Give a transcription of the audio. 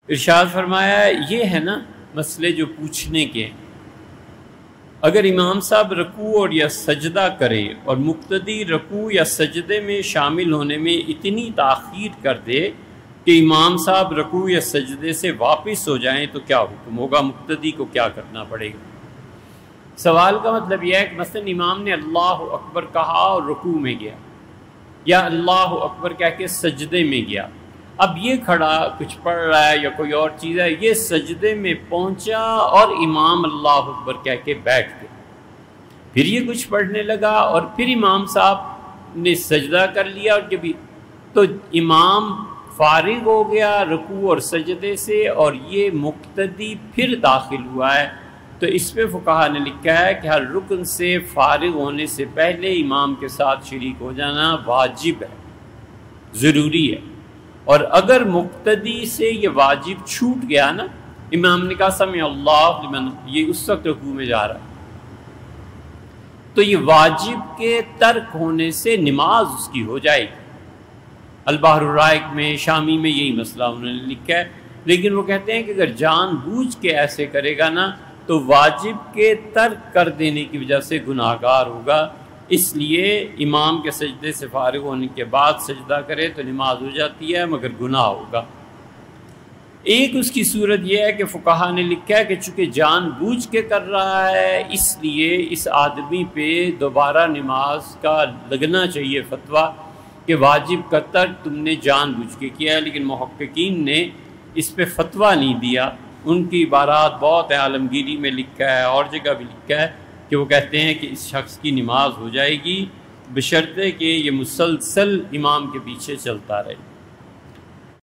ارشاد فرمایا یہ ہے نا مسئلے جو پوچھنے کے ہیں، اگر امام صاحب رکوع اور یا سجدہ کرے اور مقتدی رکوع یا سجدے میں شامل ہونے میں اتنی تاخیر کر دے کہ امام صاحب رکوع یا سجدے سے واپس ہو جائیں تو کیا حکم ہوگا؟ مقتدی کو کیا کرنا پڑے گا؟ سوال کا مطلب یہ ہے کہ مثلا امام نے اللہ اکبر کہا اور رکوع میں گیا، یا اللہ اکبر کہہ کے سجدے میں گیا، اب یہ کھڑا کچھ پڑھ رہا ہے یا کوئی اور چیز ہے، یہ سجدے میں پہنچا اور امام اللہ اکبر کہہ کے بیٹھ گئے، پھر یہ کچھ پڑھنے لگا اور پھر امام صاحب نے سجدہ کر لیا، اور جب تو امام فارغ ہو گیا رکوع اور سجدے سے اور یہ مقتدی پھر داخل ہوا ہے، تو اس پہ فقہا نے لکھا ہے کہ ہر رکن سے فارغ ہونے سے پہلے امام کے ساتھ شریک ہو جانا واجب ہے، ضروری ہے۔ اور اگر مقتدی سے یہ واجب چھوٹ گیا نا، امام نے کہا سمع اللہ لمن، یہ اس وقت رکوع میں جا رہا ہے، تو یہ واجب کے ترک ہونے سے نماز اس کی ہو جائے گی۔ البحر الرائق میں شامی میں یہی مسئلہ انہوں نے لکھا ہے، لیکن وہ کہتے ہیں کہ اگر جان بوجھ کے ایسے کرے گا نا تو واجب کے ترک کر دینے کی وجہ سے گناہ گار ہوگا، اس لیے امام کے سجدے سے فارغ ہونے کے بعد سجدہ کرے تو نماز ہو جاتی ہے مگر گناہ ہوگا۔ ایک اس کی صورت یہ ہے کہ فقہا نے لکھا ہے کہ چونکہ جان بوجھ کے کر رہا ہے اس لیے اس آدمی پہ دوبارہ نماز کا لگنا چاہیے فتویٰ کہ واجب کا ترک تم نے جان بوجھ کے کیا ہے، لیکن محققین نے اس پہ فتویٰ نہیں دیا۔ ان کی عبارات بہت عالمگیری میں لکھا ہے اور جگہ بھی لکھا ہے کہ وہ کہتے ہیں کہ اس شخص کی نماز ہو جائے گی بشرطے کہ یہ مسلسل امام کے پیچھے چلتا رہے۔